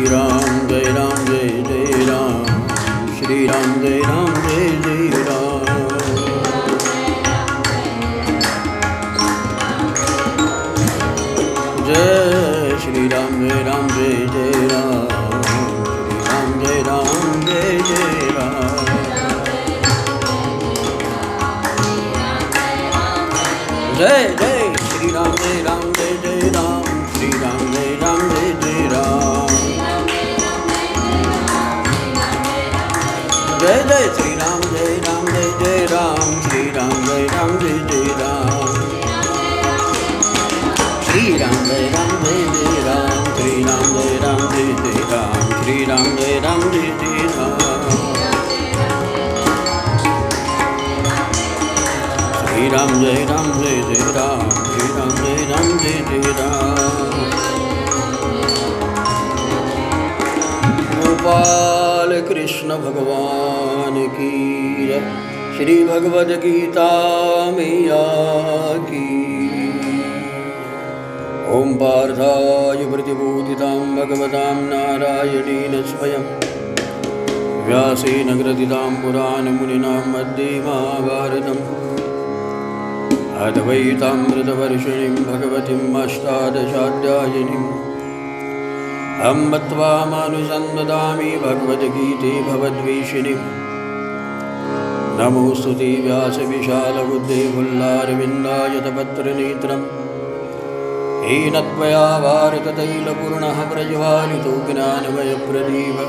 राम जय राम जय जय राम, श्री राम जय जय राम। जय श्री राम जय जय राम, श्री राम जय जय राम। जय जय श्री राम जय जय राम, श्री राम जय जय राम। जय जय श्री राम जय जय राम, श्री राम जय जय राम। श्री राम जय जय राम, श्री राम जय जय राम, श्री राम जय जय राम। श्री राम जय जय राम, श्री राम जय जय राम। गोपाल कृष्ण भगवान की जय। श्री भगवद गीता मैया की। ओम पार्थाय प्रतिबोधितां भगवतां नारायणेन स्वयं व्यासेन ग्रथितां पुराणमुनिना मध्ये महाभारतम् अद्वैतामृतवर्षिणीं भगवतीम् अष्टादशाध्यायिनीम् अहं त्वामनुसन्दधामि भगवद्गीते भवद्वेषिणीम्। नमोऽस्तुते व्यासविशालबुद्धे पुल्लारविन्दायतपत्रनेत्रम् येन त्वया वारिततैलपूर्णः प्रज्वालितो ज्ञानमयप्रदीप।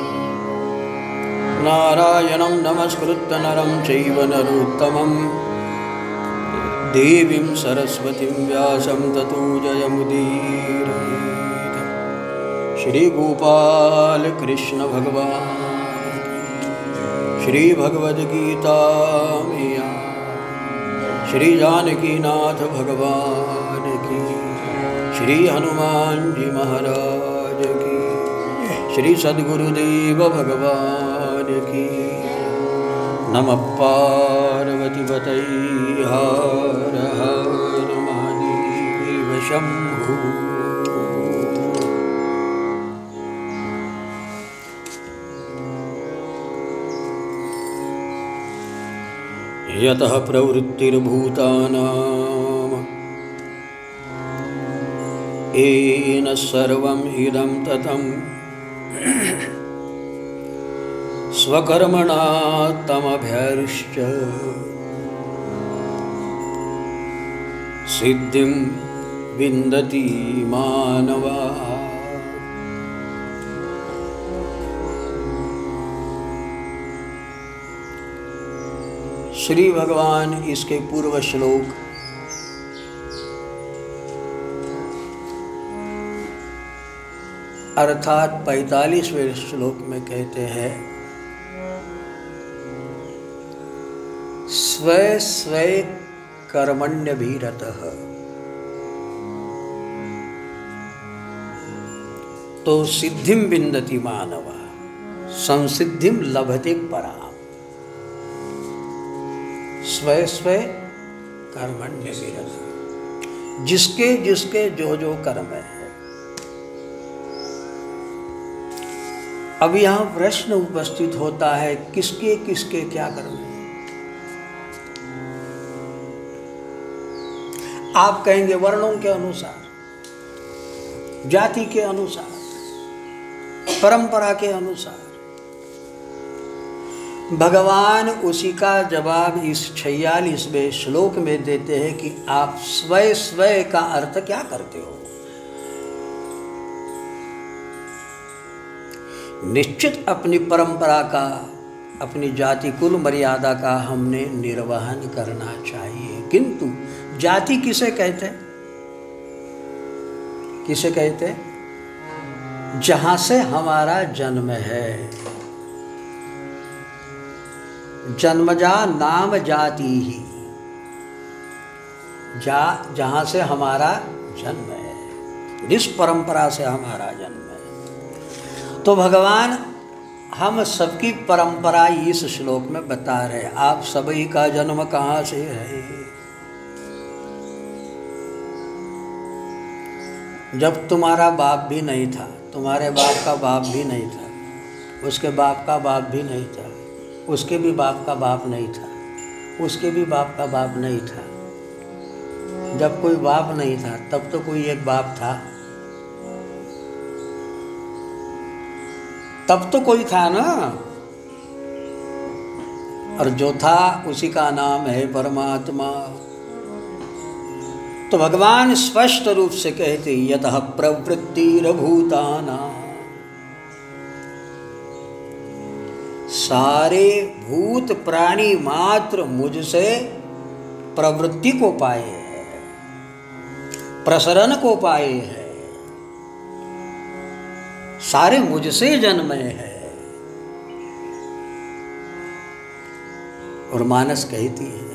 नारायणं नमस्कृत्य नरं चैव नरोत्तमं देवीं सरस्वतीं व्यासं ततो जयमुदीरयेत्। श्री गोपाल कृष्ण भगवान, श्री भगवद्गीता मैया, श्री जानकीनाथ भगवान की, श्री हनुमान जी महाराज की, श्री सद्गुरुदेव भगवान की। नमः पार्वतीपतये हर हर महादेव शंभो। यतः प्रवृत्तिर्भूतानां येन सर्वं इदं ततं स्वकर्मणा तमभ्यर्च्च सिद्धिं विन्दति मानवः। श्री भगवान इसके पूर्व श्लोक अर्थात 45वें श्लोक में कहते हैं, स्वे स्वे कर्मण्यभिरतः तो सिद्धिं विन्दति मानवः संसिद्धिं लभते पराम्। स्वे स्वे कर्मण्यभिरतः, जिसके जिसके जो जो कर्म है। अब यहाँ प्रश्न उपस्थित होता है, किसके किसके क्या कर्म है। आप कहेंगे वर्णों के अनुसार, जाति के अनुसार, परंपरा के अनुसार। भगवान उसी का जवाब इस 46वें श्लोक में देते हैं कि आप स्वय स्वय का अर्थ क्या करते हो। निश्चित अपनी परंपरा का, अपनी जाति कुल मर्यादा का हमने निर्वहन करना चाहिए, किंतु जाति किसे कहते हैं? किसे कहते हैं? जहां से हमारा जन्म है। जन्मजा नाम जाति ही, जहां से हमारा जन्म है, जिस परंपरा से हमारा जन्म है। तो भगवान हम सबकी परंपरा इस श्लोक में बता रहे। आप सभी का जन्म कहाँ से है? जब तुम्हारा बाप भी नहीं था तुम्हारे बाप का बाप भी नहीं था, उसके बाप का बाप भी नहीं था, उसके भी बाप का बाप नहीं था, उसके भी बाप का बाप नहीं था। जब कोई बाप नहीं था तब तो कोई एक बाप था, तब तो कोई था ना। और जो था उसी का नाम है परमात्मा। तो भगवान स्पष्ट रूप से कहते यतः प्रवृत्तिरभूतानां, सारे भूत प्राणी मात्र मुझसे प्रवृत्ति को पाए हैं, प्रसरण को पाए हैं, सारे मुझसे जन्मे हैं। और मानस कहती है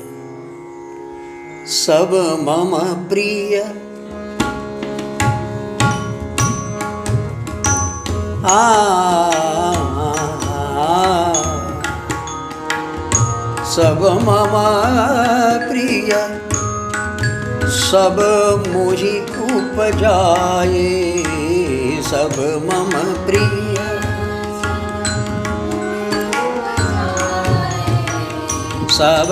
सब मम प्रिय सब मम प्रिय सब मोहि उपजाए, सब मम प्रिय सब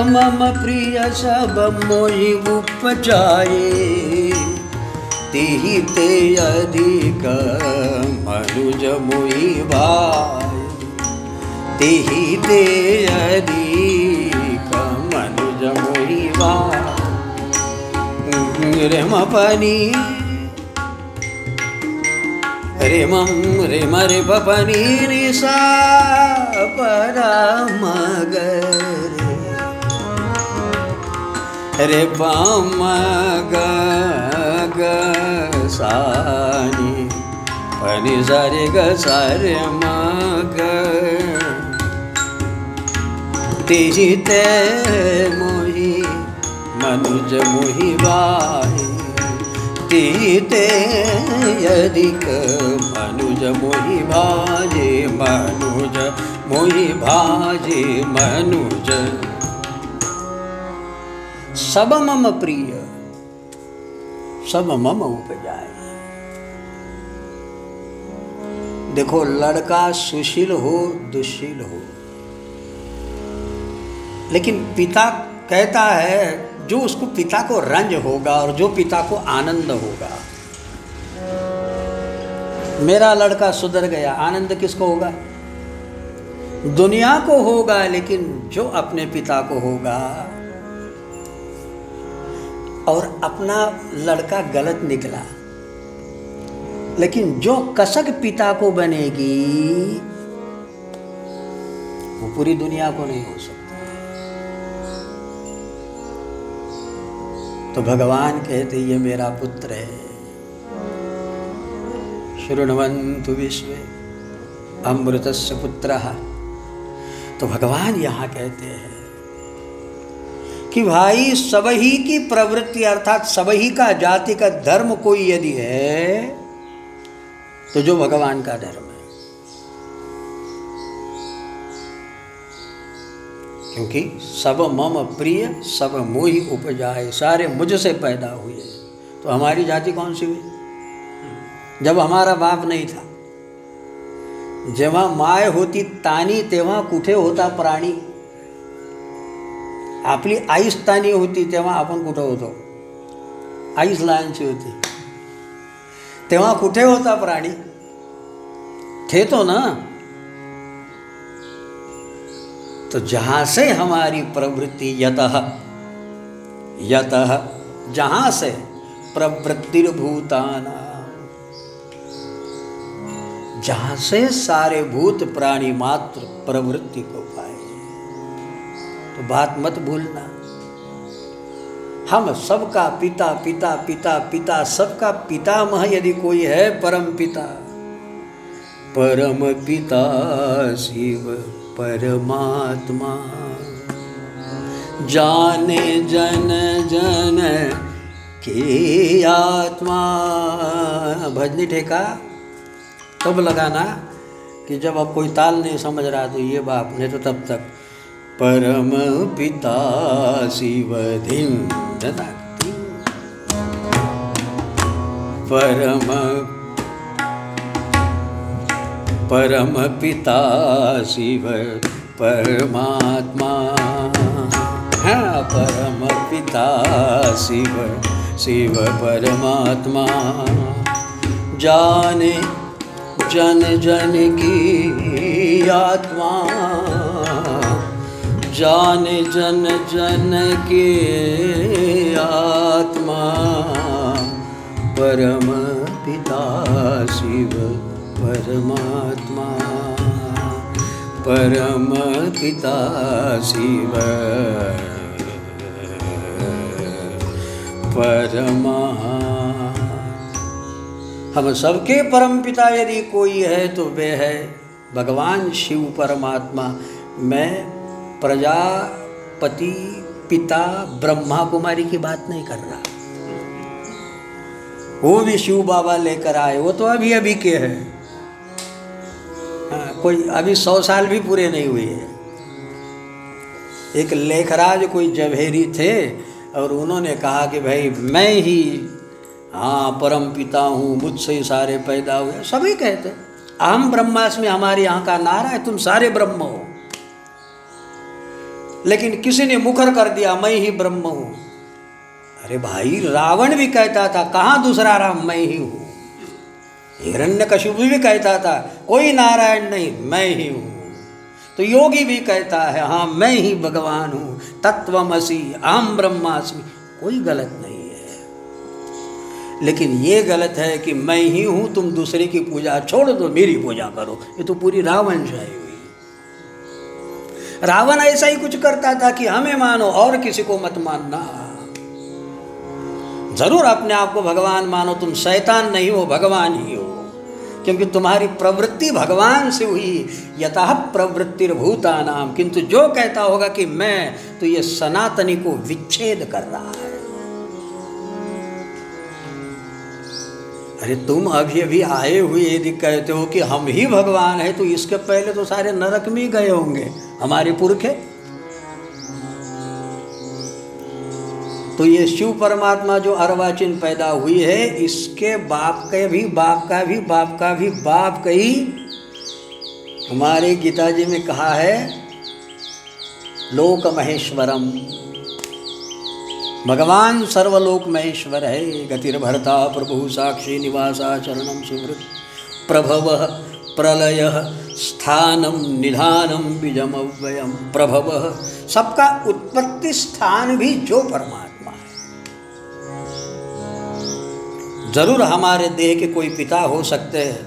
मम प्रिय सब मोहि उपजाए, तिहि ते अधिक मनुज मोहि भाए, तिहि ते अधिक मनुज मोहि भाए। रे मपनी रे मम रे मरे पपनी रे सा परम रे पम ग सानी पनि सरे ग सरे मग, तिहि ते मोहि मनुज मोहि भाए, तिहि ते अधिक मनुज मोहि भाजे, मनुज मोहि भाजे मनुज। सब मम प्रिय सब मम उपजाए। देखो लड़का सुशील हो दुशील हो, लेकिन पिता कहता है जो उसको पिता को रंज होगा और जो पिता को आनंद होगा। मेरा लड़का सुधर गया, आनंद किसको होगा? दुनिया को होगा, लेकिन जो अपने पिता को होगा। और अपना लड़का गलत निकला, लेकिन जो कसक पिता को बनेगी वो पूरी दुनिया को नहीं हो सकती। तो भगवान कहते ये मेरा पुत्र है। शृण्वन्तु विश्वे अमृतस्य पुत्रः। तो भगवान यहाँ कहते हैं कि भाई सबही की प्रवृत्ति अर्थात सबही का जाति का धर्म कोई यदि है तो जो भगवान का धर्म है, क्योंकि सब मम प्रिय सब मोहि उपजाए, सारे मुझसे पैदा हुए। तो हमारी जाति कौन सी हुई? जब हमारा बाप नहीं था, जेव्हा माय होती तानी तेव्हा कुठे होता प्राणी? आपली आईच तानी होती तेव्हा आपण कुठे होतो? आईच लहानची होती तेव्हा कुठे होता प्राणी? थे तो ना। तो जहां से हमारी प्रवृत्ति यतः यतः जहां से प्रवृत्तिर्भूतानां, जहां से सारे भूत प्राणी मात्र प्रवृत्ति को पाए। तो बात मत भूलना, हम सबका पिता पिता पिता पिता, सबका पितामह यदि कोई है परम पिता, परम पिता शिव परमात्मा, जाने जन जन की आत्मा। भजनी ठेका तब लगाना कि जब अब कोई ताल नहीं समझ रहा तो ये बाप, नहीं तो तब तक परम पिता शिव धिं परम परम पिता शिव परमात्मा, हाँ परम पिता शिव शिव परमात्मा, जाने जन जन की आत्मा, जाने जन जन की आत्मा, परम पिता शिव परमात्मा, परम पिता शिव परमा। हम सबके परम पिता यदि कोई है तो वे है भगवान शिव परमात्मा। मैं प्रजापति पिता ब्रह्मा कुमारी की बात नहीं कर रहा, वो भी शिव बाबा लेकर आए, वो तो अभी अभी के हैं। हाँ, कोई अभी 100 साल भी पूरे नहीं हुए हैं। एक लेखराज कोई जवेरी थे और उन्होंने कहा कि भाई मैं ही हाँ परम पिता हूँ, मुझसे ही सारे पैदा हुए। सभी कहते अहम ब्रह्मास्मि, हमारे यहाँ का नारा है, तुम सारे ब्रह्म हो। लेकिन किसी ने मुखर कर दिया मैं ही ब्रह्म हूँ। अरे भाई रावण भी कहता था कहाँ दूसरा राम, मैं ही हूँ। हिरण्यकशिपु भी कहता था कोई नारायण नहीं, मैं ही हूँ। तो योगी भी कहता है हाँ मैं ही भगवान हूँ, तत्वमसि अहम ब्रह्मास्मि। कोई गलत नहीं है, लेकिन ये गलत है कि मैं ही हूँ, तुम दूसरे की पूजा छोड़ दो, मेरी पूजा करो। ये तो पूरी रावण शाही हुई। रावण ऐसा ही कुछ करता था कि हमें मानो और किसी को मत मानना। जरूर अपने आप को भगवान मानो, तुम शैतान नहीं हो, भगवान ही हो, क्योंकि तुम्हारी प्रवृत्ति भगवान से हुई। यतः प्रवृत्तिर्भूतानाम, किंतु जो कहता होगा कि मैं, तो ये सनातनी को विच्छेद कर रहा है। अरे तुम अभी अभी आए हुए यदि कहते हो कि हम ही भगवान है, तो इसके पहले तो सारे नरक में गए होंगे हमारे पुरखे। तो ये शिव परमात्मा जो अर्वाचीन पैदा हुई है, इसके बाप के भी बाप का भी बाप का भी बाप का ही हमारे गीता जी में कहा है लोक महेश्वरम। भगवान सर्वलोक महेश्वर है। गतिर्भर्ता प्रभु साक्षी निवासा चरणम सुवृत प्रभव प्रलय स्थानम निधानम बीजमव्ययम। प्रभव सबका उत्पत्ति स्थान भी जो परमात्मा है। जरूर हमारे देह के कोई पिता हो सकते हैं,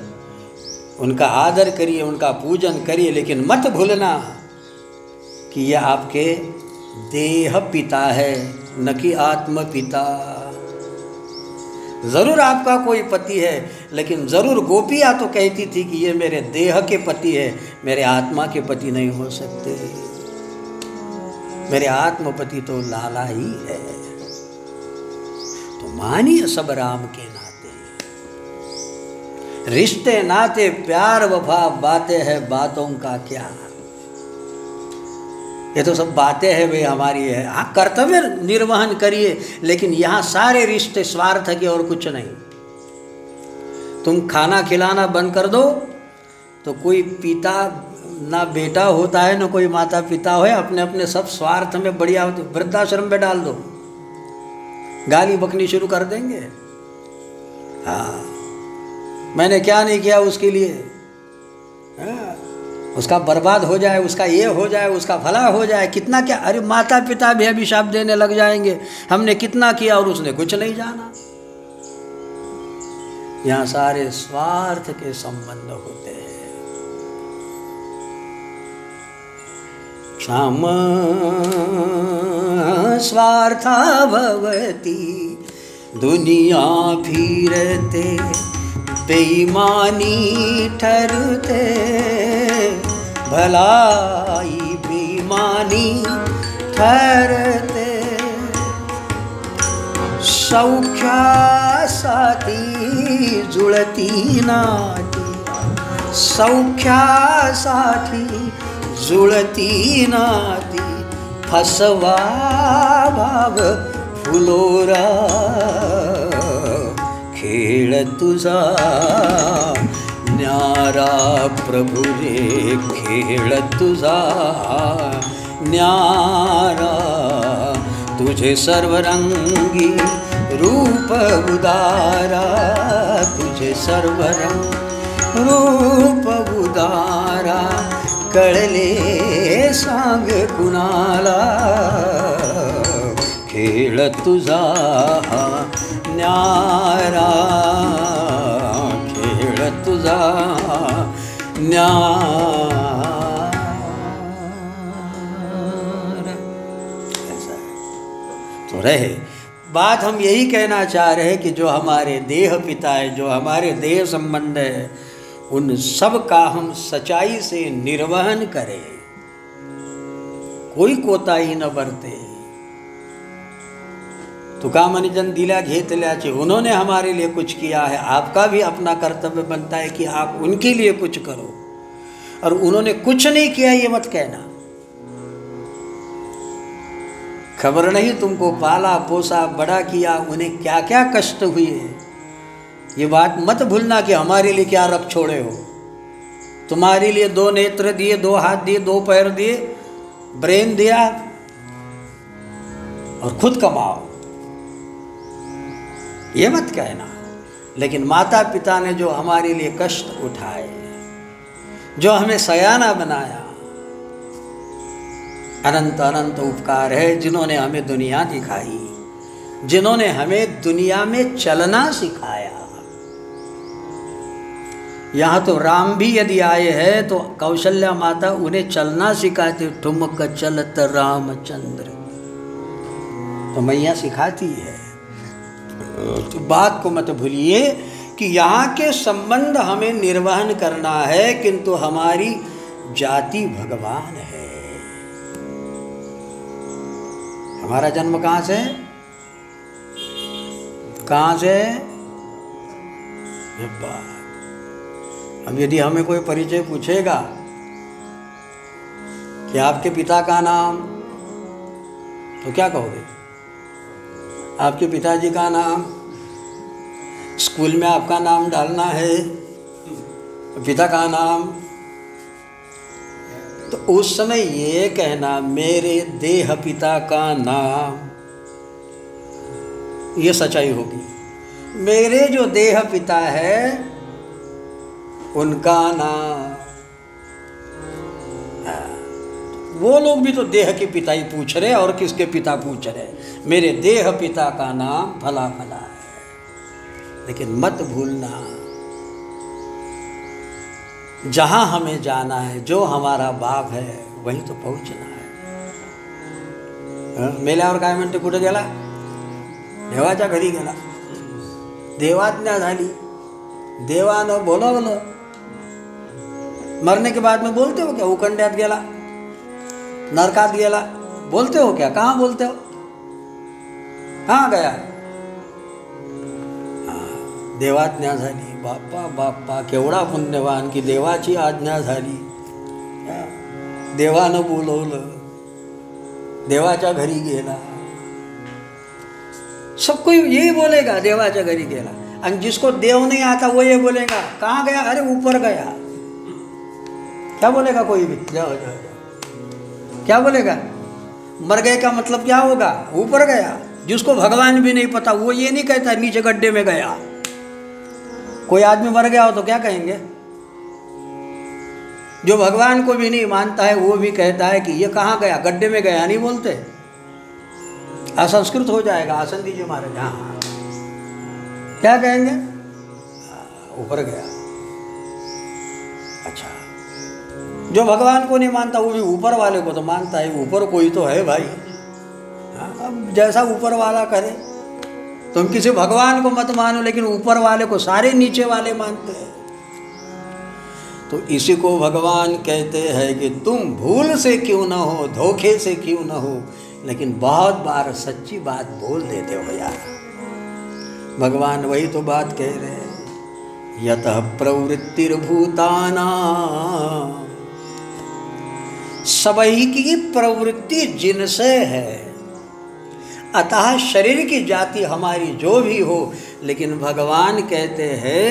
उनका आदर करिए, उनका पूजन करिए, लेकिन मत भूलना कि यह आपके देह पिता है, न कि आत्म पिता। जरूर आपका कोई पति है, लेकिन जरूर गोपियाँ तो कहती थी कि ये मेरे देह के पति है, मेरे आत्मा के पति नहीं हो सकते। मेरे आत्मपति तो लाला ही है। तो मानिए सब राम के नाते, रिश्ते नाते प्यार वफा बातें हैं, बातों का क्या। ये तो सब बातें हैं वे हमारी है। हाँ कर्तव्य निर्वहन करिए, लेकिन यहाँ सारे रिश्ते स्वार्थ के और कुछ नहीं। तुम खाना खिलाना बंद कर दो तो कोई पिता ना बेटा होता है, ना कोई माता पिता हो, अपने अपने सब स्वार्थ में बढ़िया होते। वृद्धाश्रम में डाल दो, गाली बकनी शुरू कर देंगे। हाँ मैंने क्या नहीं किया उसके लिए, हाँ उसका बर्बाद हो जाए, उसका ये हो जाए, उसका भला हो जाए, कितना क्या। अरे माता पिता भी अभिशाप देने लग जाएंगे, हमने कितना किया और उसने कुछ नहीं जाना। यहाँ सारे स्वार्थ के संबंध होते हैं। क्षम स्वार्था भवती दुनिया फिरते, बेईमानी ठहरते, भलाई बेईमानी ठहरते। सौख्यासाठी जुळती नाती, सौख्यासाठी जुळती नाती, फसवा भाव फुलोरा, खेळ तुझा न्यारा प्रभु रे खेळ तुझा न्यारा, तुझे सर्वरंगी रूप उदारा, तुझे सर्वरंग रूप उदारा, कळले सांग कुणाला खेळ तुझा न्यारा, खेळ तुझा न्यारा। तो रहे बात, हम यही कहना चाह रहे हैं कि जो हमारे देह पिता है, जो हमारे देह संबंध है, उन सब का हम सच्चाई से निर्वहन करें, कोई कोताही न बरते। तुकामणिजन दिला घेतल्याचे, उन्होंने हमारे लिए कुछ किया है, आपका भी अपना कर्तव्य बनता है कि आप उनके लिए कुछ करो। और उन्होंने कुछ नहीं किया ये मत कहना। खबर नहीं तुमको पाला पोसा बड़ा किया, उन्हें क्या क्या कष्ट हुए, ये बात मत भूलना कि हमारे लिए क्या रख छोड़े हो। तुम्हारे लिए 2 नेत्र दिए, 2 हाथ दिए, 2 पैर दिए, ब्रेन दिया, और खुद कमाओ, ये मत कहना। लेकिन माता पिता ने जो हमारे लिए कष्ट उठाए, जो हमें सयाना बनाया, अनंत अनंत उपकार है, जिन्होंने हमें दुनिया दिखाई, जिन्होंने हमें दुनिया में चलना सिखाया। यहाँ तो राम भी यदि आए हैं तो कौशल्या माता उन्हें चलना सिखाती, ठुमक चलत रामचंद्र, तो मैया सिखाती है। तो बात को मत भूलिए कि यहाँ के संबंध हमें निर्वहन करना है, किंतु हमारी जाति भगवान है। हमारा जन्म कहाँ से, कहाँ से? अब यदि हमें कोई परिचय पूछेगा कि आपके पिता का नाम, तो क्या कहोगे? आपके पिताजी का नाम, स्कूल में आपका नाम डालना है, पिता का नाम, तो उस समय ये कहना मेरे देह पिता का नाम, ये सच्चाई होगी। मेरे जो देह पिता है उनका नाम, वो लोग भी तो देह के पिता ही पूछ रहे और किसके पिता पूछ रहे, मेरे देह पिता का नाम फला फला है। लेकिन मत भूलना, जहां हमें जाना है, जो हमारा बाप है वहीं तो पहुंचना है। मेल्यावर काय म्हणते, कुठे गेला? देवाच्या घरी गेला, देवाज्ञा झाली, देवानं बोलवलं। मरने के बाद में बोलते हो क्या उकंड्यात गेला, नरकात गेला, बोलते हो क्या? कहाँ बोलते हो? कहाँ गया? देवाज्ञा झाली, बाप्पा बाप्पा केवढा पुण्यवान की देवाची आज्ञा झाली, देवानं बोलवलं, देवाच्या घरी गेला। सब कोई यही बोलेगा देवाच्या घरी गेला, और जिसको देव नहीं आता वो ये बोलेगा कहाँ गया? अरे ऊपर गया। क्या बोलेगा कोई भी? जाओ जाओ जाओ, क्या बोलेगा? मर गए का मतलब क्या होगा? ऊपर गया। जिसको भगवान भी नहीं पता वो ये नहीं कहता नीचे गड्ढे में गया। कोई आदमी मर गया हो तो क्या कहेंगे? जो भगवान को भी नहीं मानता है वो भी कहता है कि ये कहाँ गया, गड्ढे में गया, नहीं बोलते। असंस्कृत हो जाएगा। आसन दीजिए महाराज। हाँ, क्या कहेंगे? ऊपर गया। अच्छा, जो भगवान को नहीं मानता वो भी ऊपर वाले को तो मानता है, ऊपर कोई तो है भाई। अब जैसा ऊपर वाला करे, तुम किसी भगवान को मत मानो लेकिन ऊपर वाले को सारे नीचे वाले मानते हैं। तो इसी को भगवान कहते हैं कि तुम भूल से क्यों न हो, धोखे से क्यों न हो, लेकिन बहुत बार सच्ची बात बोल देते हो यार। भगवान वही तो बात कह रहे हैं, यतः प्रवृत्तिर्भूतानां, सभी की प्रवृत्ति जिनसे है। अतः शरीर की जाति हमारी जो भी हो, लेकिन भगवान कहते हैं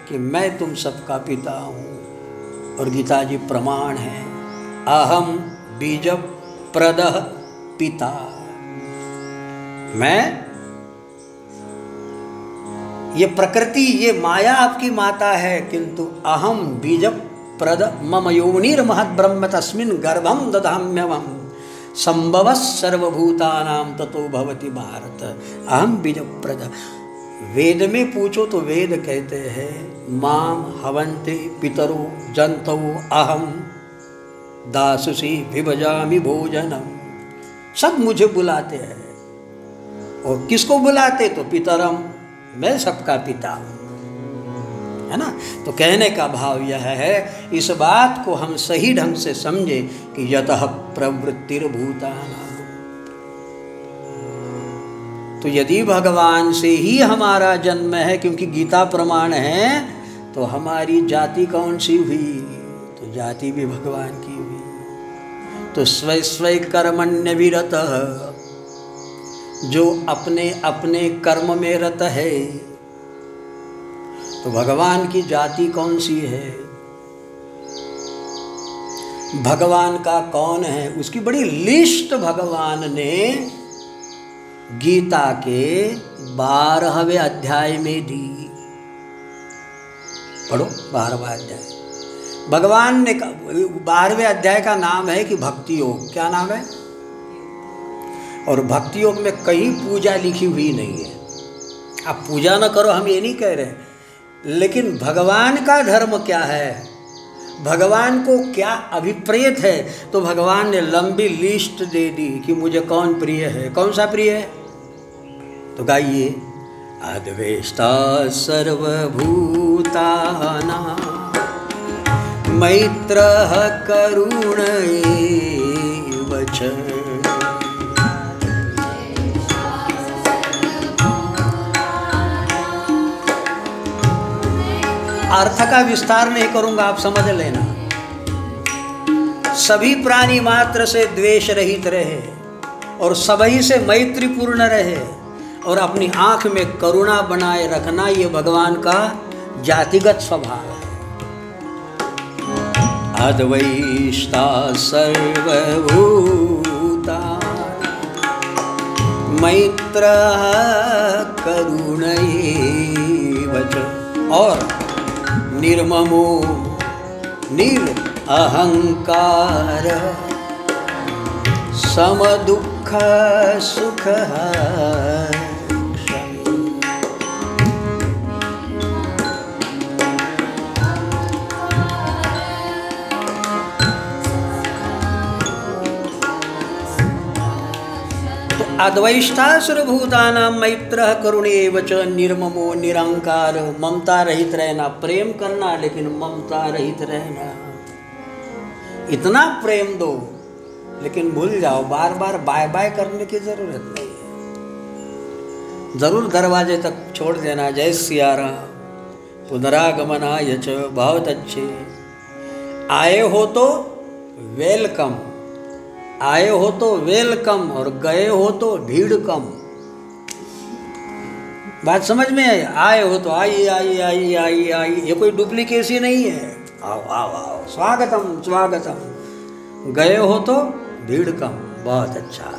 कि मैं तुम सबका पिता हूँ। और गीता जी प्रमाण है, अहम बीज प्रदः पिता। मैं, ये प्रकृति, ये माया आपकी माता है, किंतु अहम बीज प्रद मम योनिर्महद् ब्रह्म तस्मिन् गर्भम दधाम्यहम् संभवः सर्वभूतानां ततो भवति भारत। अहम बीज प्रद। वेद में पूछो तो वेद कहते हैं माम हवन्ते पितरो जंतौ अहम दासुषी विभजामि भोजनम। सब मुझे बुलाते हैं। और किसको बुलाते? तो पितरम, मैं सबका पिता हूँ, है ना। तो कहने का भाव यह है, इस बात को हम सही ढंग से समझे कि यतः प्रवृत्तिर्भूतानां। तो यदि भगवान से ही हमारा जन्म है, क्योंकि गीता प्रमाण है, तो हमारी जाति कौन सी हुई? तो जाति भी भगवान की हुई। तो स्वय स्वय कर्मण्य विरतः, जो अपने अपने कर्म में रत है, तो भगवान की जाति कौन सी है? भगवान का कौन है? उसकी बड़ी लिस्ट भगवान ने गीता के 12वें अध्याय में दी। पढ़ो 12वां अध्याय। भगवान ने 12वें अध्याय का नाम है कि भक्ति योग। क्या नाम है? और भक्ति योग में कहीं पूजा लिखी हुई नहीं है। आप पूजा न करो, हम ये नहीं कह रहे, लेकिन भगवान का धर्म क्या है, भगवान को क्या अभिप्रेत है, तो भगवान ने लंबी लिस्ट दे दी कि मुझे कौन प्रिय है। कौन सा प्रिय है? तो गाइए, अद्वेष्टा सर्वभूतानां मैत्रः करुण एव च। अर्थ का विस्तार नहीं करूंगा, आप समझ लेना। सभी प्राणी मात्र से द्वेष रहित रहे और सभी से मैत्री पूर्ण रहे और अपनी आंख में करुणा बनाए रखना, ये भगवान का जातिगत स्वभाव है। अद्वैष्टा सर्वभूता मैत्रः करुण एव च। और निर्ममो निरहंकार समदुःख सुख। अद्वैष्टा सर्वभूतानां मैत्रः करुण एव च। निर्ममो निरंकार, ममता रहित रहना, प्रेम करना लेकिन ममता रहित रहना। इतना प्रेम दो लेकिन भूल जाओ, बार बार बाय बाय करने की जरूरत नहीं है। जरूर दरवाजे तक छोड़ देना, जय सिया राम पुनरागमनाय च। बहुत अच्छे, आए हो तो वेलकम, आए हो तो वेलकम और गए हो तो भीड़ कम। बात समझ में आई? आए हो तो आइए आइए आइए आइए आइए, ये कोई डुप्लीकेसी नहीं है। आओ आओ आओ, स्वागतम स्वागतम। गए हो तो भीड़ कम, बहुत अच्छा,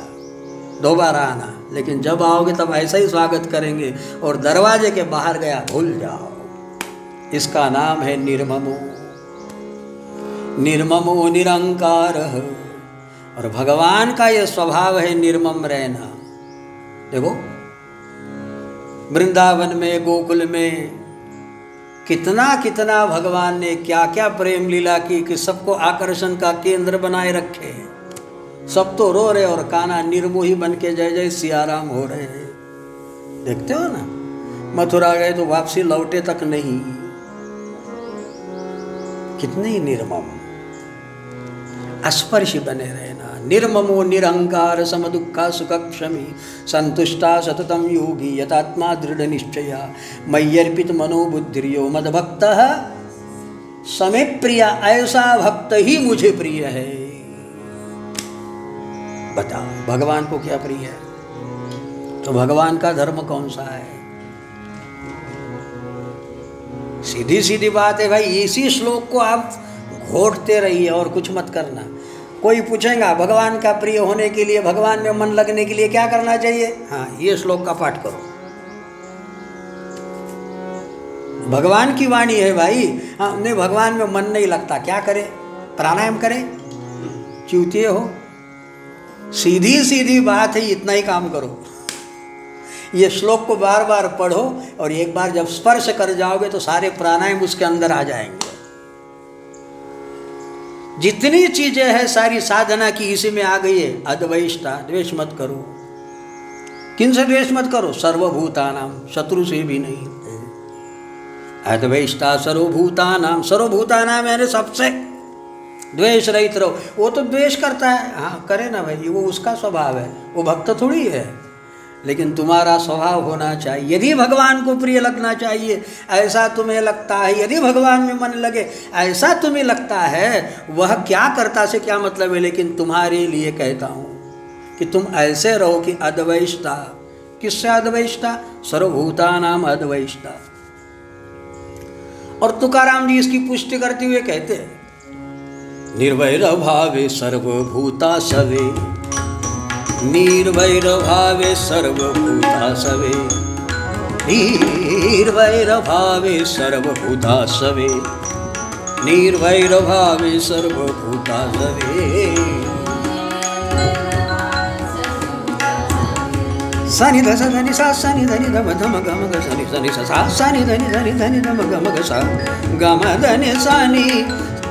दोबारा आना। लेकिन जब आओगे तब ऐसा ही स्वागत करेंगे और दरवाजे के बाहर गया भूल जाओ। इसका नाम है निर्ममो। निर्ममो निरंकारः। और भगवान का यह स्वभाव है निर्मम रहना। देखो वृंदावन में, गोकुल में कितना कितना भगवान ने क्या क्या प्रेम लीला की कि सबको आकर्षण का केंद्र बनाए रखे। सब तो रो रहे और कान्हा निर्मोही बन के जय जय सियाराम हो रहे हैं। देखते हो ना, मथुरा गए तो वापसी लौटे तक नहीं। कितने ही निर्मम, अस्पर्शी बने रहना। निर्ममो निरहंकार समदुःखा सुखक्षमी संतुष्टा सततम योगी यतात्मा दृढ़ निश्चया मय्यर्पित मनोबुद्धिर्यो मद्भक्तः समे प्रिया। ऐसा भक्त ही मुझे प्रिय है। बताओ भगवान को क्या प्रिय है? तो भगवान का धर्म कौन सा है? सीधी सीधी बात है भाई, इसी श्लोक को आप घोटते रहिए और कुछ मत करना। कोई पूछेगा भगवान का प्रिय होने के लिए, भगवान में मन लगने के लिए क्या करना चाहिए? हाँ, ये श्लोक का पाठ करो। भगवान की वाणी है भाई। हमने भगवान में मन नहीं लगता, क्या करे? प्राणायाम करे? चूतिए हो? सीधी सीधी बात है, इतना ही काम करो। ये श्लोक को बार बार पढ़ो और एक बार जब स्पर्श कर जाओगे तो सारे प्राणायाम उसके अंदर आ जाएंगे। जितनी चीजें हैं सारी साधना की इसी में आ गई है। अद्वेष्टा, द्वेष मत करो। किन से द्वेष मत करो? सर्वभूतानाम, शत्रु से भी नहीं। अद्वेष्टा सर्वभूतानाम, सर्वभूतानाम यानी सबसे द्वेष रहित रहो। वो तो द्वेष करता है, हाँ करे ना भाई, वो उसका स्वभाव है, वो भक्त थोड़ी है। लेकिन तुम्हारा स्वभाव होना चाहिए। यदि भगवान को प्रिय लगना चाहिए ऐसा तुम्हें लगता है, यदि भगवान में मन लगे ऐसा तुम्हें लगता है, वह क्या करता से क्या मतलब है। लेकिन तुम्हारे लिए कहता हूँ कि तुम ऐसे रहो कि अद्वैष्टा। किससे अद्वैष्टा? सर्वभूतानाम अद्वैष्टा। और तुकाराम जी इसकी पुष्टि करते हुए कहते हैं, निर्वैरभावे सर्वभूता सवे, निर्वैरभावे सर्वभूता सवे, निर्वैरभावे सर्वभूता सवे, निर्वैरभावे सर्वभूता सवे। सनि ध धनि सा सनि धनि धम धम गम ग सनि सनि सा सनि धनि धनि धनि धम गम ग सा गम धनि सनि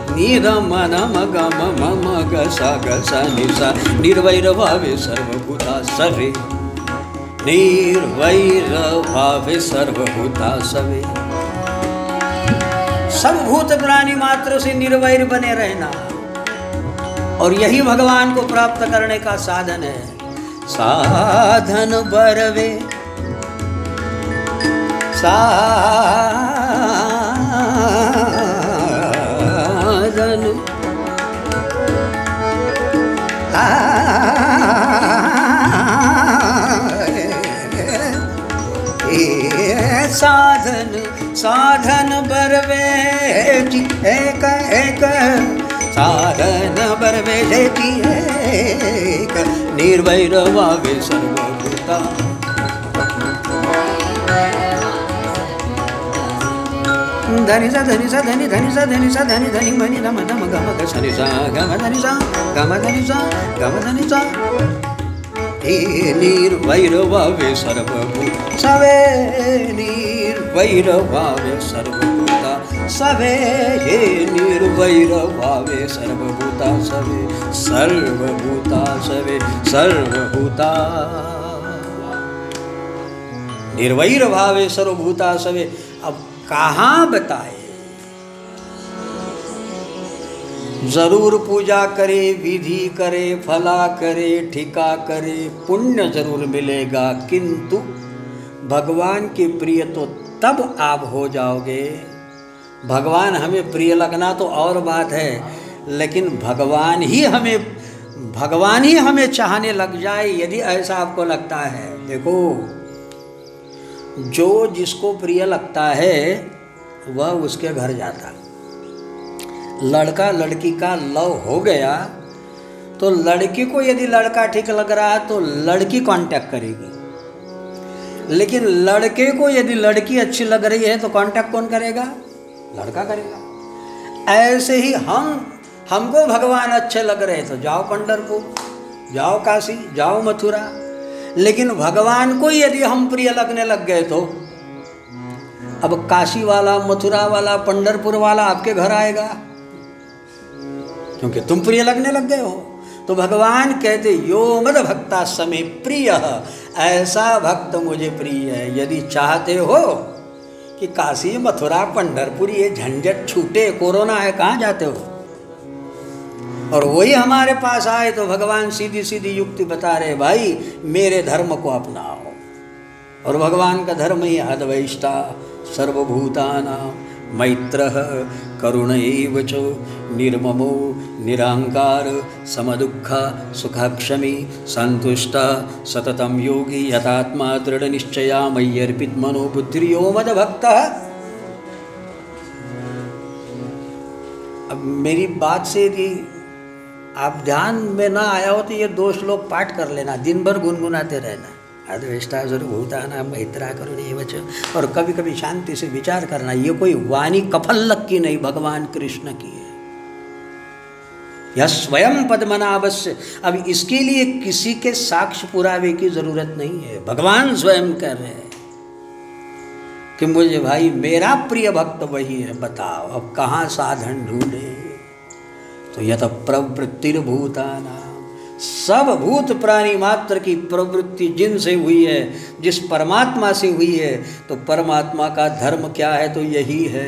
निरम नम गम मम ग सा ग सा नि सा। निर्वैरभावे सर्वभूता सवे, निर्वैरभावे सर्वभूता सवे। सब भूत प्राणी मात्र से निर्वैर बने रहना, और यही भगवान को प्राप्त करने का साधन है। साधन बरवे साधन साधन साधन बरवे एक एक साधन बरवे एक निर्वैरभावे सर्वभूता। धनि सा धनि सा धनि धनि सा धनि सा धनि धनि मनि धम धम गम ग सनि सा गम धनि सा गम धनि सा गम धनि सा। निर्वैरभावे सर्वभूता सवे, निर्वैरभावे सर्वभूता सवे, हे निर्वैरभावे सर्वभूता सवे, सर्वभूता सवे सर्वभूता। निर्वैरभावे सर्वभूता सवे। अब कहाँ बताए? जरूर पूजा करे, विधि करे, फला करे, ठिका करे, पुण्य जरूर मिलेगा, किंतु भगवान के प्रिय तो तब आप हो जाओगे। भगवान हमें प्रिय लगना तो और बात है, लेकिन भगवान ही हमें चाहने लग जाए, यदि ऐसा आपको लगता है। देखो, जो जिसको प्रिय लगता है वह उसके घर जाता। लड़का लड़की का लव हो गया तो लड़की को यदि लड़का ठीक लग रहा है तो लड़की कांटेक्ट करेगी, लेकिन लड़के को यदि लड़की अच्छी लग रही है तो कांटेक्ट कौन करेगा? लड़का करेगा। ऐसे ही हमको भगवान अच्छे लग रहे तो जाओ पंढरपुर, जाओ काशी, जाओ मथुरा। लेकिन भगवान को यदि हम प्रिय लगने लग गए तो अब काशी वाला, मथुरा वाला, पंढरपुर वाला आपके घर आएगा, क्योंकि तुम प्रिय लगने लग गए हो। तो भगवान कहते यो मद भक्ता समे प्रिय, ऐसा भक्त मुझे प्रिय है। यदि चाहते हो कि काशी, मथुरा, पंढरपुर ये झंझट छूटे, कोरोना है, कहाँ जाते हो? और वही हमारे पास आए तो भगवान सीधी सीधी युक्ति बता रहे, भाई मेरे धर्म को अपनाओ। और भगवान का धर्म ही अद्वैष्टा सर्वभूतानां मैत्रः करुणैव च निर्ममो निरांकार समदुःख सुखाक्षमी संतुष्ट सततं योगी यथात्मा दृढ़निश्चया मय्यर्पित मनो बुद्धिर्यो मदभक्तः। अब मेरी बात से यदि आप ध्यान में ना आया हो तो ये 2 श्लोक पाठ कर लेना, दिन भर गुनगुनाते रहना। अद्वेष्टा सर्वभूतानां मैत्रा करुणैव च, और कभी कभी शांति से विचार करना। ये कोई वाणी कफल्लक की नहीं, भगवान कृष्ण की है। यह स्वयं पद्मनाभस्य। अब इसके लिए किसी के साक्ष्य पुरावे की जरूरत नहीं है, भगवान स्वयं कह रहे हैं कि मुझे भाई मेरा प्रिय भक्त वही है। बताओ अब कहाँ साधन ढूंढे? तो यत प्रवृत्तिर्भूतानां, सब भूत प्राणी मात्र की प्रवृत्ति जिनसे हुई है, जिस परमात्मा से हुई है, तो परमात्मा का धर्म क्या है? तो यही है।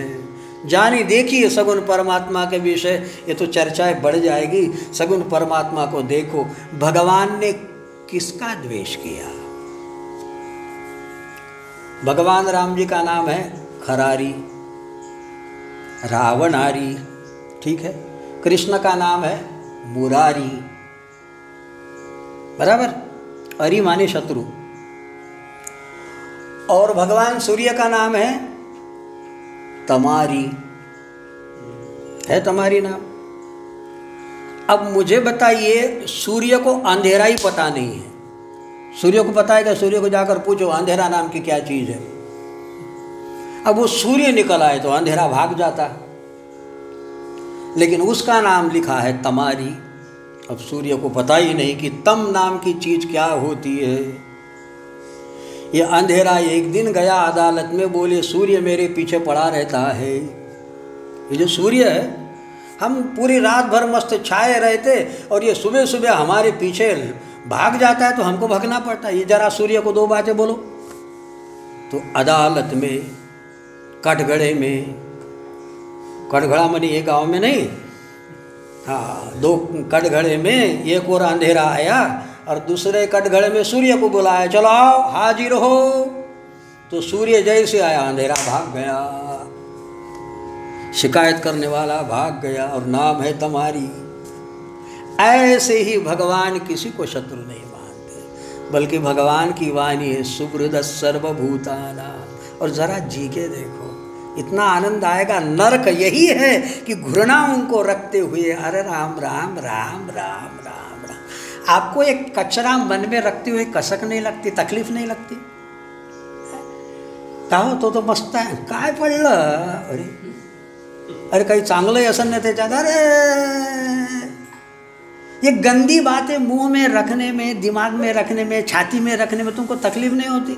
जानी देखिए सगुण परमात्मा के विषय, ये तो चर्चाएं बढ़ जाएगी। सगुण परमात्मा को देखो, भगवान ने किसका द्वेष किया? भगवान राम जी का नाम है खरारी, रावणारी, ठीक है। कृष्ण का नाम है मुरारी, बराबर। अरि माने शत्रु। और भगवान सूर्य का नाम है तमारी, है तमारी नाम। अब मुझे बताइए, सूर्य को अंधेरा ही पता नहीं है। सूर्य को पता है क्या? सूर्य को जाकर पूछो अंधेरा नाम की क्या चीज है। अब वो सूर्य निकल आए तो अंधेरा भाग जाता, लेकिन उसका नाम लिखा है तमारी। अब सूर्य को पता ही नहीं कि तम नाम की चीज क्या होती है। ये अंधेरा एक दिन गया अदालत में, बोले सूर्य मेरे पीछे पड़ा रहता है। ये जो सूर्य है, हम पूरी रात भर मस्त छाए रहते और ये सुबह सुबह हमारे पीछे भाग जाता है, तो हमको भागना पड़ता है। ये जरा सूर्य को 2 बातें बोलो। तो अदालत में, कटघड़े में, कटघड़ा मनी ये गांव में नहीं, हाँ, 2 कटघड़े में एक और अंधेरा आया और दूसरे कटघड़े में सूर्य को बुलाया, चलो आओ हाजिर हो। तो सूर्य जैसे आया अंधेरा भाग गया, शिकायत करने वाला भाग गया, और नाम है तुम्हारी। ऐसे ही भगवान किसी को शत्रु नहीं मानते, बल्कि भगवान की वाणी है सुहृद सर्वभूतानां। और जरा जी के देखो, इतना आनंद आएगा। नरक यही है कि घृणा उनको रखते हुए अरे राम राम राम राम राम राम। आपको एक कचरा मन में रखते हुए कसक नहीं लगती, तकलीफ नहीं लगती? कहो तो मस्त आहे, काय पडलं? अरे काही चांगलं असं नाही त्याच्यात। अरे ये गंदी बातें मुंह में रखने में, दिमाग में रखने में, छाती में रखने में तुमको तकलीफ नहीं होती?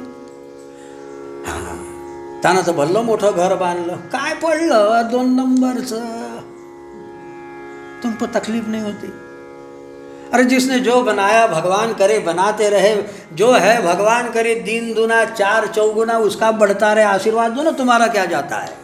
हाँ, त्यानं तर भल्लं मोठं घर बांधलं, काय पडलं 2 नंबरचं, तुमको तकलीफ नहीं होती? अरे जिसने जो बनाया भगवान करे बनाते रहे, जो है भगवान करे 3 दूना 4 चौगुना उसका बढ़ता रहे, आशीर्वाद दो ना, तुम्हारा क्या जाता है?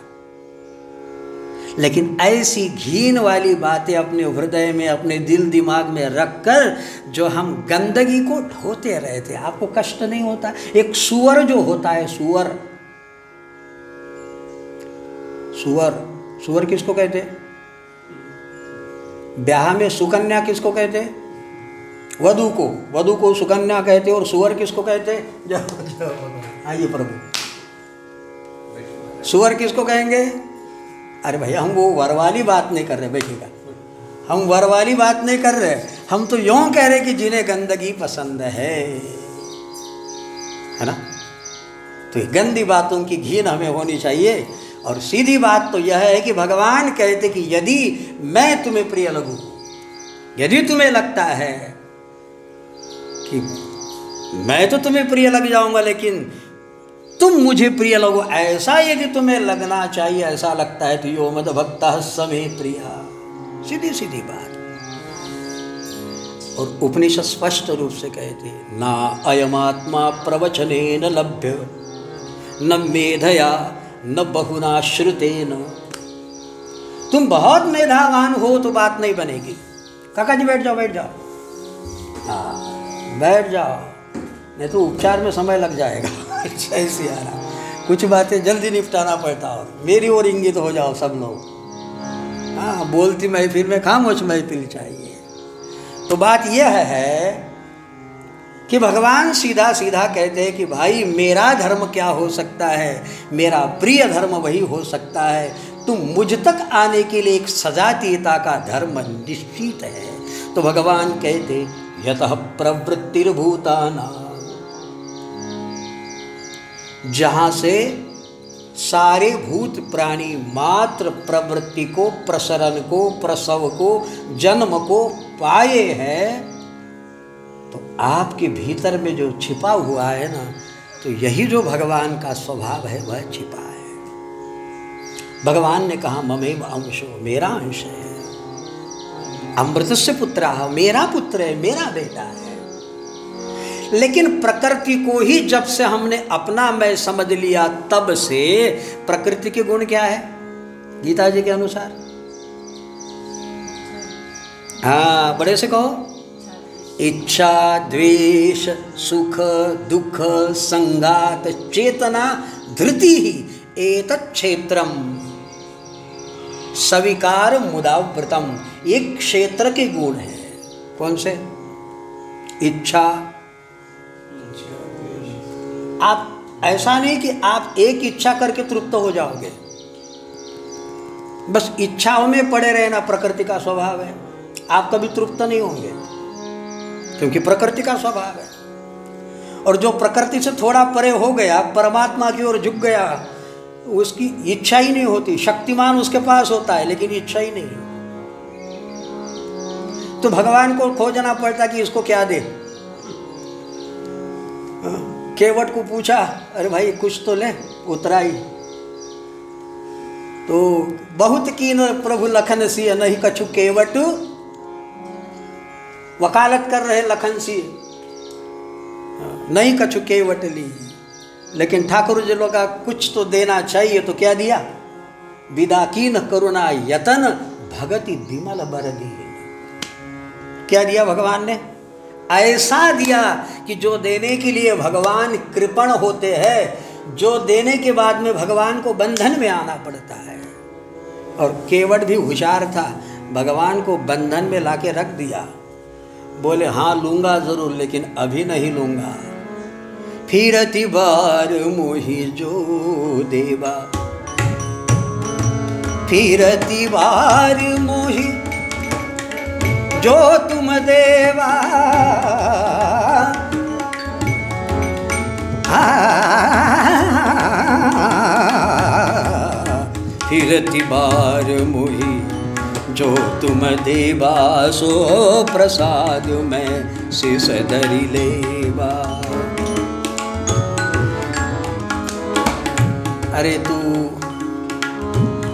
लेकिन ऐसी घीन वाली बातें अपने हृदय में, अपने दिल दिमाग में रखकर जो हम गंदगी को ढोते रहते, आपको कष्ट नहीं होता? एक सुअर जो होता है, सुअर, सुअर, सुअर किसको कहते? ब्याह में सुकन्या किसको कहते? वधू को, वधू को सुकन्या कहते। और सुअर किसको कहते? आइए प्रभु, सुअर किसको कहेंगे? अरे भैया हम वो वर वाली बात नहीं कर रहे, बैठिएगा, हम वर वाली बात नहीं कर रहे, हम तो यूं कह रहे कि जिन्हें गंदगी पसंद है ना। तो गंदी बातों की घिन हमें होनी चाहिए। और सीधी बात तो यह है कि भगवान कहते कि यदि मैं तुम्हें प्रिय लगूं, यदि तुम्हें लगता है कि मैं तो तुम्हें प्रिय लग जाऊंगा, लेकिन तुम मुझे प्रिय लगो, ऐसा यदि तुम्हें लगना चाहिए, ऐसा लगता है तो यो मद भक्तः समे प्रिया। सीधी सीधी बात। और उपनिषद स्पष्ट रूप से कहते ना अयमात्मा प्रवचने न लभ्य न मेधया न बहुना श्रुतेन। तुम बहुत मेधावान हो तो बात नहीं बनेगी। काका जी बैठ जाओ, बैठ जाओ, हाँ बैठ जाओ, नहीं तो उपचार में समय लग जाएगा। ऐसी आ रहा, कुछ बातें जल्दी निपटाना पड़ता। और मेरी ओर इंगित हो जाओ सब लोग। हाँ, बोलती महफिल में खामोश महफिल चाहिए। तो बात यह है कि भगवान सीधा सीधा कहते हैं कि भाई मेरा धर्म क्या हो सकता है, मेरा प्रिय धर्म वही हो सकता है। तुम मुझ तक आने के लिए एक सजातीयता का धर्म निश्चित है। तो भगवान कहते यतः प्रवृत्तिर्भूतानां, जहां से सारे भूत प्राणी मात्र प्रवृत्ति को, प्रसरण को, प्रसव को, जन्म को पाए हैं, तो आपके भीतर में जो छिपा हुआ है ना, तो यही जो भगवान का स्वभाव है वह छिपा है। भगवान ने कहा ममेव अंशो, मेरा अंश है, अमृतस्य पुत्रः, मेरा पुत्र है, मेरा बेटा है। लेकिन प्रकृति को ही जब से हमने अपना मैं समझ लिया, तब से प्रकृति के गुण क्या है गीता जी के अनुसार? हाँ, बड़े से कहो। इच्छा, द्वेष, सुख, दुख, संगात, चेतना, धृति ही एतत् क्षेत्रम सविकार मुदाव्रतम। एक क्षेत्र के गुण है। कौन से? इच्छा। आप ऐसा नहीं कि आप एक इच्छा करके तृप्त हो जाओगे, बस इच्छाओं में पड़े रहना प्रकृति का स्वभाव है। आप कभी तृप्त नहीं होंगे, क्योंकि प्रकृति का स्वभाव है। और जो प्रकृति से थोड़ा परे हो गया, परमात्मा की ओर झुक गया, उसकी इच्छा ही नहीं होती। शक्तिमान उसके पास होता है लेकिन इच्छा ही नहीं। तो भगवान को खोजना पड़ता कि इसको क्या दे। केवट को पूछा, अरे भाई कुछ तो ले, उतराई। तो बहुत कीन प्रभु लखन सिंह, नहीं कछु केवट, वकालत कर रहे लखन सिंह, नहीं कछु केवट ली। लेकिन ठाकुर जी लोग का कुछ तो देना चाहिए, तो क्या दिया? विदा कीन करुणा यतन भगति विमल बर दी। क्या दिया भगवान ने? ऐसा दिया कि जो देने के लिए भगवान कृपण होते हैं, जो देने के बाद में भगवान को बंधन में आना पड़ता है। और केवट भी होशियार था, भगवान को बंधन में लाके रख दिया। बोले हाँ लूंगा जरूर, लेकिन अभी नहीं लूंगा। फिरती बार मोहि जो देवा, फिरती बार मोहि जो तुम देवा, फिरती बार मोहि जो तुम देवा, सो प्रसाद में शीश धरि लेवा। अरे तू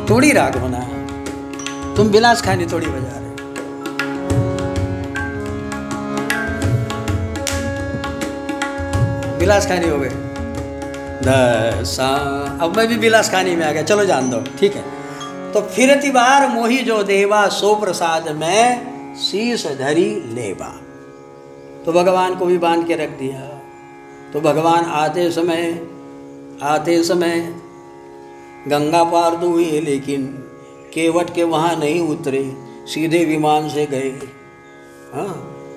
थोड़ी राग होना है, तुम बिलास खानी थोड़ी बजा रहे। बिलास खानी हो गए दसा, अब मैं भी बिलास खानी में आ गया, चलो जान दो, ठीक है। तो फिरती बार मोहि जो देवा, सो प्रसाद में शीश धरी लेवा। तो भगवान को भी बांध के रख दिया। तो भगवान आते समय गंगा पार तो हुई, लेकिन केवट के वहाँ नहीं उतरे, सीधे विमान से गए। हाँ,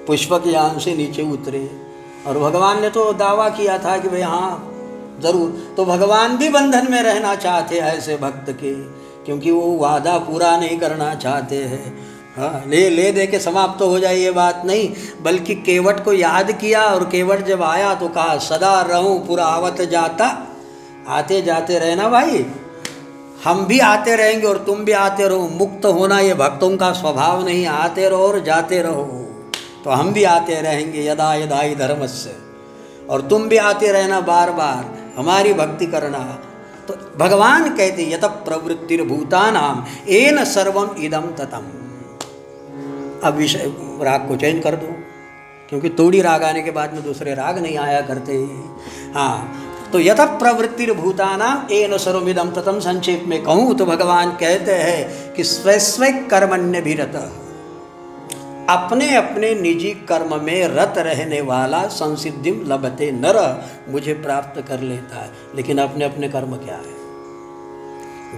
पुष्पक यान से नीचे उतरे। और भगवान ने तो दावा किया था कि भाई हाँ जरूर। तो भगवान भी बंधन में रहना चाहते हैं ऐसे भक्त के, क्योंकि वो वादा पूरा नहीं करना चाहते हैं। हाँ, ले दे के समाप्त तो हो जाए ये बात नहीं, बल्कि केवट को याद किया। और केवट जब आया तो कहा सदा रहूं पुरावत जाता, आते जाते रहना भाई, हम भी आते रहेंगे और तुम भी आते रहो। मुक्त होना ये भक्तों का स्वभाव नहीं, आते रहो और जाते रहो। तो हम भी आते रहेंगे यदा यदा ही धर्मस्य, और तुम भी आते रहना बार बार, हमारी भक्ति करना। तो भगवान कहते यत प्रवृत्तिर्भूतानाम येन सर्वम इदम ततम। अब विषय राग को चेंज कर दो, क्योंकि तोड़ी राग आने के बाद में दूसरे राग नहीं आया करते। हाँ, तो यत प्रवृत्तिर्भूतानाम येन सर्वम इदम ततम। संक्षेप में कहूँ तो भगवान कहते हैं कि स्वस्व कर्मण्य भी रतः, अपने अपने निजी कर्म में रत रहने वाला संसिद्धिम लभते नर, मुझे प्राप्त कर लेता है। लेकिन अपने अपने कर्म क्या है?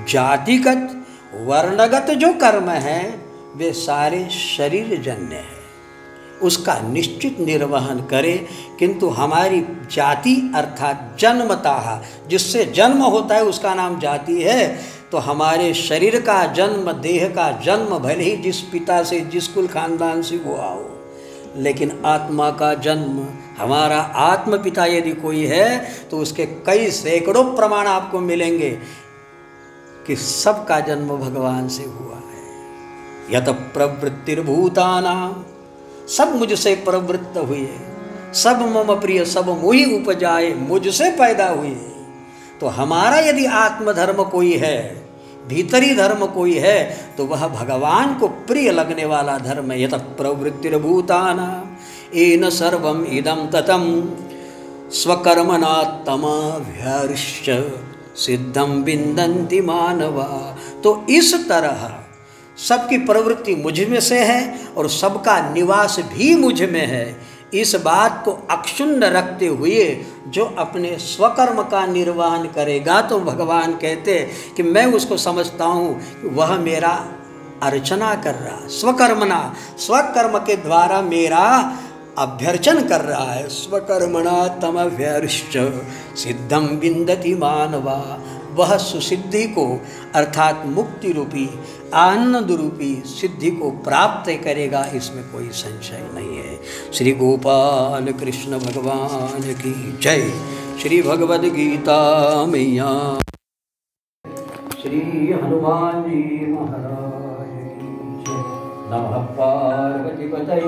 जातिगत वर्णगत जो कर्म है वे सारे शरीर जन्य है, उसका निश्चित निर्वहन करे। किंतु हमारी जाति अर्थात जन्मतः जिससे जन्म होता है उसका नाम जाति है। तो हमारे शरीर का जन्म, देह का जन्म भले ही जिस पिता से, जिस कुल खानदान से हुआ हो, लेकिन आत्मा का जन्म, हमारा आत्म पिता यदि कोई है तो उसके कई सैकड़ों प्रमाण आपको मिलेंगे कि सबका जन्म भगवान से हुआ है। यत प्रवृत्तिर्भूतानां, सब मुझसे प्रवृत्त हुए, सब मम प्रिय, सब मुहि उपजाए, मुझसे पैदा हुए। तो हमारा यदि आत्मधर्म कोई है, भीतरी धर्म कोई है, तो वह भगवान को प्रिय लगने वाला धर्म है। यत प्रवृत्तिर्भूतानां येन सर्वम इदं ततं स्वकर्मणा तमभ्यर्ष्य सिद्धं विन्दन्ति मानवा। तो इस तरह सबकी प्रवृत्ति मुझ में से है और सबका निवास भी मुझ में है। इस बात को अक्षुण्ण रखते हुए जो अपने स्वकर्म का निर्वहन करेगा, तो भगवान कहते कि मैं उसको समझता हूँ वह मेरा अर्चना कर रहा, स्वकर्मणा, स्वकर्म के द्वारा मेरा अभ्यर्चन कर रहा है। स्वकर्मणा तमभ्यर्ष्य सिद्धं विन्दति मानवा, वह सुसिद्धि को अर्थात मुक्ति रूपी, आनंद रूपी सिद्धि को प्राप्त करेगा, इसमें कोई संशय नहीं है। श्री गोपाल कृष्ण भगवान की जय। श्री भगवद गीता मैया, श्री हनुमान जी महाराज की जय। नमः पार्वती पतये